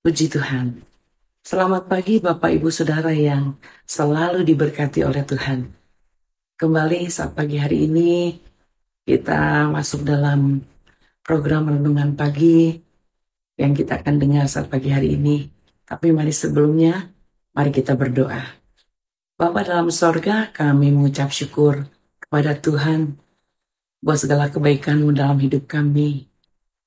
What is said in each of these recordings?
Puji Tuhan. Selamat pagi Bapak Ibu Saudara yang selalu diberkati oleh Tuhan. Kembali saat pagi hari ini kita masuk dalam program renungan pagi yang kita akan dengar saat pagi hari ini. Tapi mari sebelumnya, mari kita berdoa. Bapa dalam sorga, kami mengucap syukur kepada Tuhan buat segala kebaikan-Mu dalam hidup kami.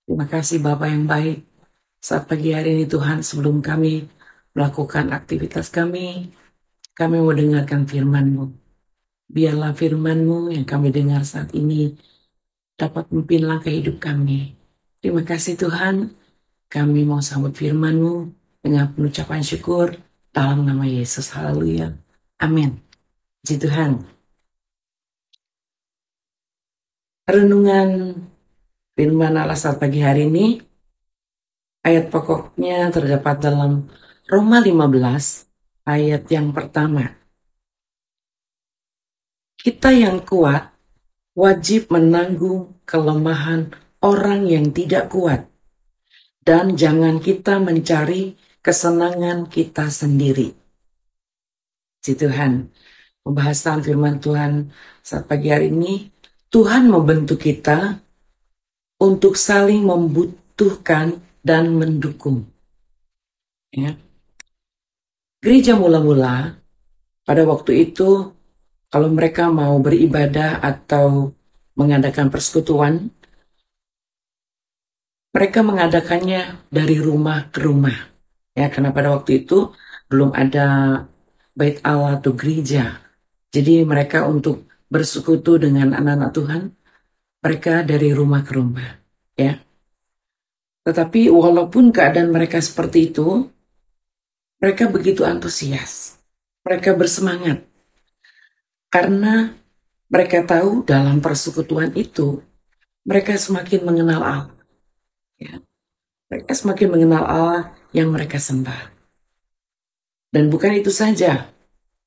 Terima kasih Bapa yang baik. Saat pagi hari ini Tuhan, sebelum kami melakukan aktivitas kami mau dengarkan firman-Mu. Biarlah firman-Mu yang kami dengar saat ini dapat memimpin langkah hidup kami. Terima kasih Tuhan, kami mau sambut firman-Mu dengan pengucapan syukur dalam nama Yesus. Haleluya. Amin. Puji Tuhan. Renungan firman Allah saat pagi hari ini, ayat pokoknya terdapat dalam Roma 15 ayat yang pertama. Kita yang kuat wajib menanggung kelemahan orang yang tidak kuat, dan jangan kita mencari kesenangan kita sendiri. Si Tuhan, pembahasan firman Tuhan saat pagi hari ini, Tuhan membentuk kita untuk saling membutuhkan dan mendukung. Ya. Gereja mula-mula pada waktu itu, kalau mereka mau beribadah atau mengadakan persekutuan, mereka mengadakannya dari rumah ke rumah. Ya, karena pada waktu itu belum ada bait Allah atau gereja. Jadi mereka untuk bersekutu dengan anak-anak Tuhan, mereka dari rumah ke rumah. Ya. Tetapi walaupun keadaan mereka seperti itu, mereka begitu antusias. Mereka bersemangat. Karena mereka tahu dalam persekutuan itu, mereka semakin mengenal Allah. Ya. Mereka semakin mengenal Allah yang mereka sembah. Dan bukan itu saja,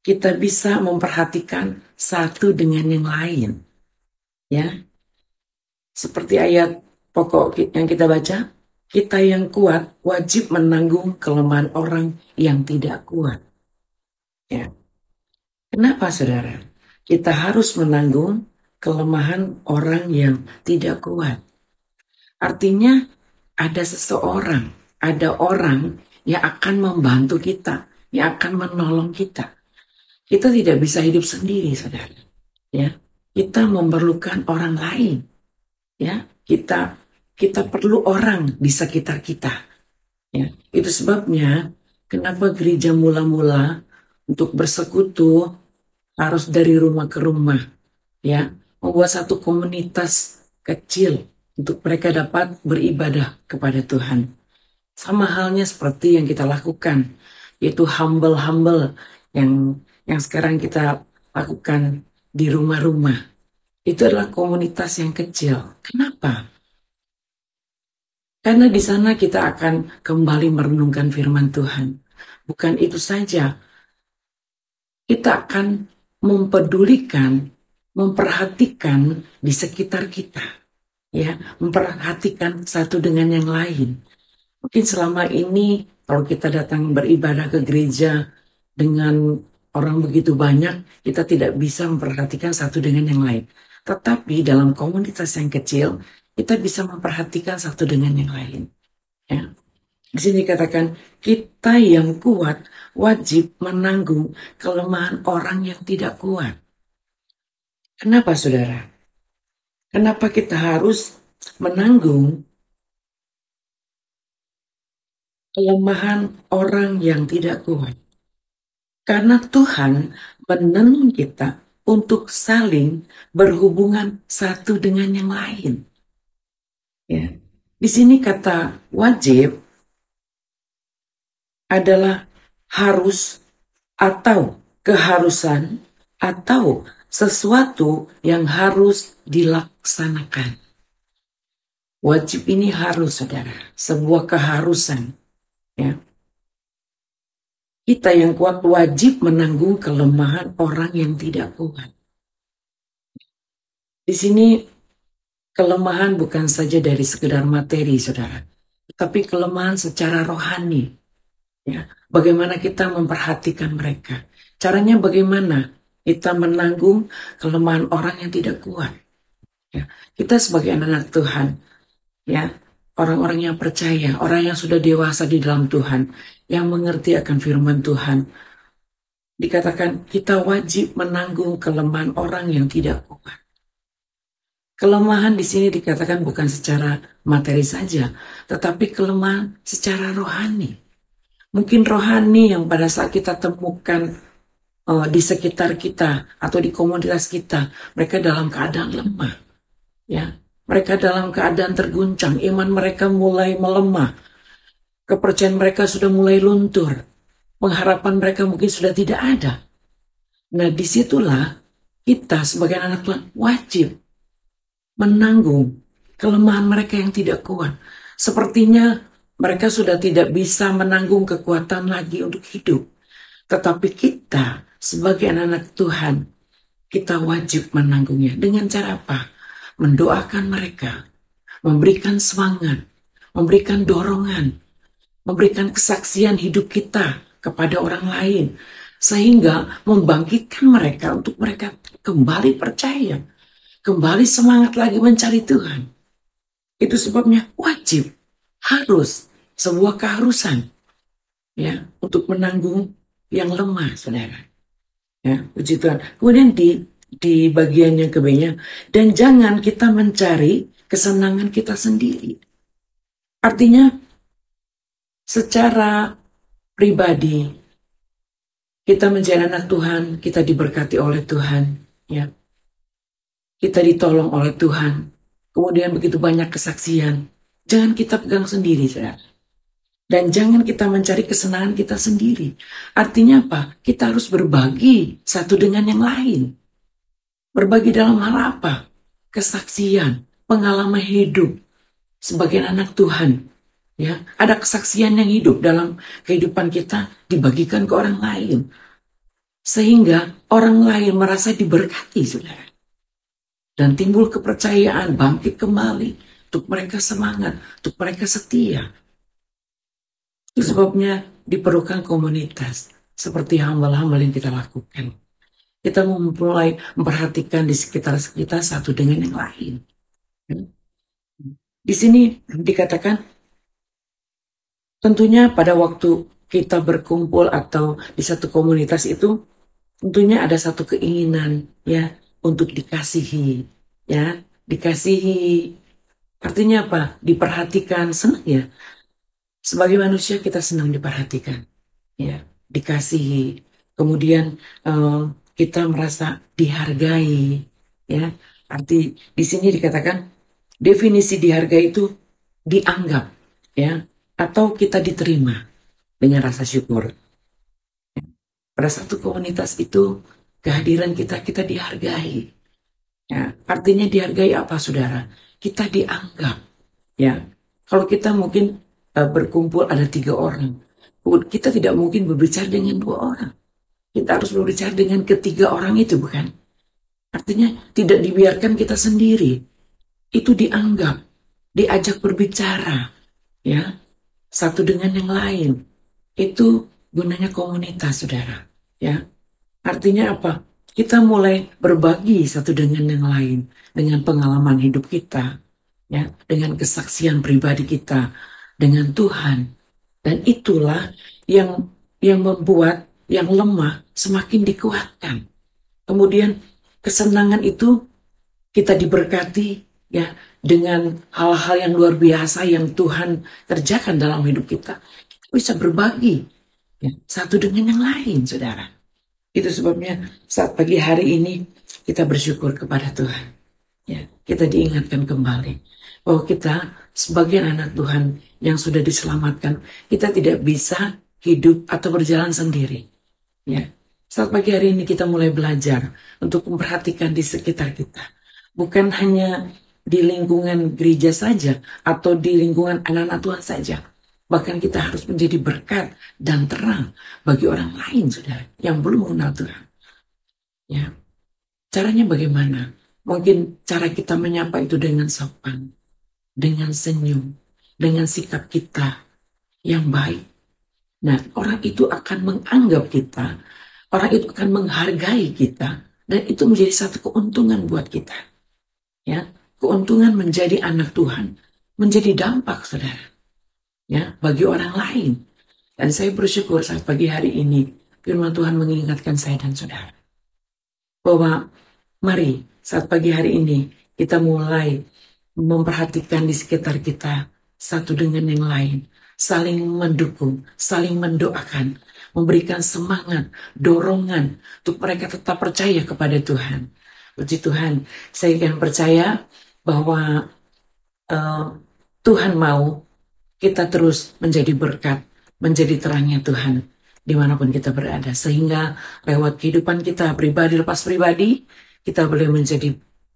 kita bisa memperhatikan satu dengan yang lain. Ya. Seperti ayat pokok yang kita baca, kita yang kuat wajib menanggung kelemahan orang yang tidak kuat. Ya. Kenapa saudara? Kita harus menanggung kelemahan orang yang tidak kuat. Artinya ada seseorang, ada orang yang akan membantu kita, yang akan menolong kita. Kita tidak bisa hidup sendiri, saudara. Ya, kita memerlukan orang lain. Ya, kita perlu orang di sekitar kita. Ya, itu sebabnya kenapa gereja mula-mula untuk bersekutu harus dari rumah ke rumah. Ya, membuat satu komunitas kecil untuk mereka dapat beribadah kepada Tuhan. Sama halnya seperti yang kita lakukan, yaitu humble yang sekarang kita lakukan di rumah-rumah. Itu adalah komunitas yang kecil. Kenapa? Karena di sana kita akan kembali merenungkan firman Tuhan. Bukan itu saja, kita akan mempedulikan, memperhatikan di sekitar kita. Ya, memperhatikan satu dengan yang lain. Mungkin selama ini kalau kita datang beribadah ke gereja dengan orang begitu banyak, kita tidak bisa memperhatikan satu dengan yang lain. Tetapi dalam komunitas yang kecil, kita bisa memperhatikan satu dengan yang lain. Ya. Di sini katakan, kita yang kuat wajib menanggung kelemahan orang yang tidak kuat. Kenapa saudara? Kenapa kita harus menanggung kelemahan orang yang tidak kuat? Karena Tuhan menuntun kita untuk saling berhubungan satu dengan yang lain. Ya. Di sini kata wajib adalah harus atau keharusan atau sesuatu yang harus dilaksanakan. Wajib ini harus, saudara, sebuah keharusan. Ya. Kita yang kuat wajib menanggung kelemahan orang yang tidak kuat. Di sini kelemahan bukan saja dari sekedar materi, saudara, tapi kelemahan secara rohani. Ya, bagaimana kita memperhatikan mereka? Caranya bagaimana kita menanggung kelemahan orang yang tidak kuat? Ya, kita sebagai anak-anak Tuhan, ya, orang-orang yang percaya, orang yang sudah dewasa di dalam Tuhan, yang mengerti akan firman Tuhan, dikatakan kita wajib menanggung kelemahan orang yang tidak kuat. Kelemahan di sini dikatakan bukan secara materi saja, tetapi kelemahan secara rohani. Mungkin rohani yang pada saat kita temukan di sekitar kita atau di komunitas kita, mereka dalam keadaan lemah, ya. Mereka dalam keadaan terguncang, iman mereka mulai melemah, kepercayaan mereka sudah mulai luntur, pengharapan mereka mungkin sudah tidak ada. Nah, disitulah kita sebagai anak Tuhan wajib menanggung kelemahan mereka yang tidak kuat. Sepertinya mereka sudah tidak bisa menanggung kekuatan lagi untuk hidup. Tetapi kita sebagai anak-anak Tuhan, kita wajib menanggungnya. Dengan cara apa? Mendoakan mereka, memberikan semangat, memberikan dorongan, memberikan kesaksian hidup kita kepada orang lain, sehingga membangkitkan mereka untuk mereka kembali percaya, kembali semangat lagi mencari Tuhan. Itu sebabnya wajib, harus, sebuah keharusan, ya, untuk menanggung yang lemah, saudara. Ya, puji Tuhan. Kemudian di bagian yang keberikutnya, dan jangan kita mencari kesenangan kita sendiri. Artinya, secara pribadi, kita menjadi anak Tuhan, kita diberkati oleh Tuhan, ya. Kita ditolong oleh Tuhan. Kemudian begitu banyak kesaksian. Jangan kita pegang sendiri, saudara. Dan jangan kita mencari kesenangan kita sendiri. Artinya apa? Kita harus berbagi satu dengan yang lain. Berbagi dalam hal apa? Kesaksian, pengalaman hidup sebagai anak Tuhan. Ya, ada kesaksian yang hidup dalam kehidupan kita dibagikan ke orang lain. Sehingga orang lain merasa diberkati, saudara. Dan timbul kepercayaan, bangkit kembali. Untuk mereka semangat, untuk mereka setia. Itu sebabnya diperlukan komunitas. Seperti hambal-hambal yang kita lakukan. Kita mulai memperhatikan di sekitar kita satu dengan yang lain. Di sini dikatakan, tentunya pada waktu kita berkumpul atau di satu komunitas itu, tentunya ada satu keinginan, ya, untuk dikasihi, ya, dikasihi. Artinya apa? Diperhatikan, senang, ya. Sebagai manusia kita senang diperhatikan, ya, dikasihi. Kemudian kita merasa dihargai, ya. Arti di sini dikatakan definisi dihargai itu dianggap, ya, atau kita diterima dengan rasa syukur. Pada satu komunitas itu kehadiran kita dihargai. Ya, artinya dihargai apa, saudara? Kita dianggap, ya. Kalau kita mungkin berkumpul ada 3 orang, kita tidak mungkin berbicara dengan 2 orang. Kita harus berbicara dengan ketiga orang itu, bukan? Artinya tidak dibiarkan kita sendiri. Itu dianggap, diajak berbicara, ya, satu dengan yang lain. Itu gunanya komunitas, saudara. Ya, artinya apa? Kita mulai berbagi satu dengan yang lain, dengan pengalaman hidup kita, ya, dengan kesaksian pribadi kita, dengan Tuhan. Dan itulah yang membuat yang lemah semakin dikuatkan. Kemudian kesenangan itu kita diberkati, ya, dengan hal-hal yang luar biasa yang Tuhan kerjakan dalam hidup kita. Kita bisa berbagi, ya, satu dengan yang lain, saudara. Itu sebabnya saat pagi hari ini kita bersyukur kepada Tuhan. Ya, kita diingatkan kembali bahwa kita sebagai anak Tuhan yang sudah diselamatkan, kita tidak bisa hidup atau berjalan sendiri. Ya, saat pagi hari ini kita mulai belajar untuk memperhatikan di sekitar kita. Bukan hanya di lingkungan gereja saja atau di lingkungan anak-anak Tuhan saja. Bahkan kita harus menjadi berkat dan terang bagi orang lain, saudara, yang belum mengenal Tuhan. Ya, caranya bagaimana? Mungkin cara kita menyapa itu dengan sopan, dengan senyum, dengan sikap kita yang baik, Nah, orang itu akan menganggap kita, orang itu akan menghargai kita, dan itu menjadi satu keuntungan buat kita. Ya, keuntungan menjadi anak Tuhan, menjadi dampak, saudara, ya, bagi orang lain. Dan saya bersyukur saat pagi hari ini, firman Tuhan mengingatkan saya dan saudara, bahwa mari saat pagi hari ini kita mulai memperhatikan di sekitar kita satu dengan yang lain, saling mendukung, saling mendoakan, memberikan semangat, dorongan untuk mereka tetap percaya kepada Tuhan. Puji Tuhan, saya akan percaya bahwa eh, Tuhan mau kita terus menjadi berkat, menjadi terangnya Tuhan dimanapun kita berada. Sehingga lewat kehidupan kita pribadi lepas pribadi, kita boleh menjadi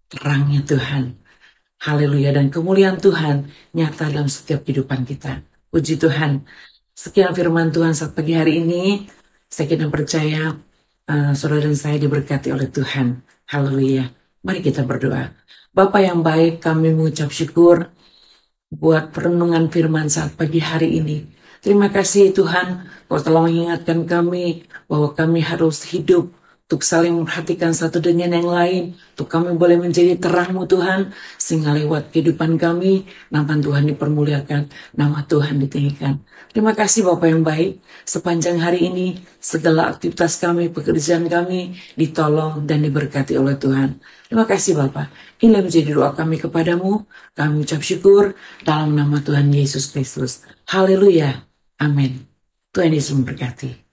terangnya Tuhan. Haleluya, dan kemuliaan Tuhan nyata dalam setiap kehidupan kita. Puji Tuhan. Sekian firman Tuhan saat pagi hari ini. Saya kira percaya saudara dan saya diberkati oleh Tuhan. Haleluya. Mari kita berdoa. Bapa yang baik, kami mengucap syukur buat perenungan firman saat pagi hari ini. Terima kasih Tuhan, Kau telah mengingatkan kami bahwa kami harus hidup untuk saling memperhatikan satu dengan yang lain, untuk kami boleh menjadi terang-Mu Tuhan, sehingga lewat kehidupan kami, nama Tuhan dipermuliakan, nama Tuhan ditinggikan. Terima kasih Bapak yang baik, sepanjang hari ini, segala aktivitas kami, pekerjaan kami, ditolong dan diberkati oleh Tuhan. Terima kasih Bapak. Inilah menjadi doa kami kepadamu, kami ucap syukur, dalam nama Tuhan Yesus Kristus. Haleluya. Amin. Tuhan Yesus memberkati.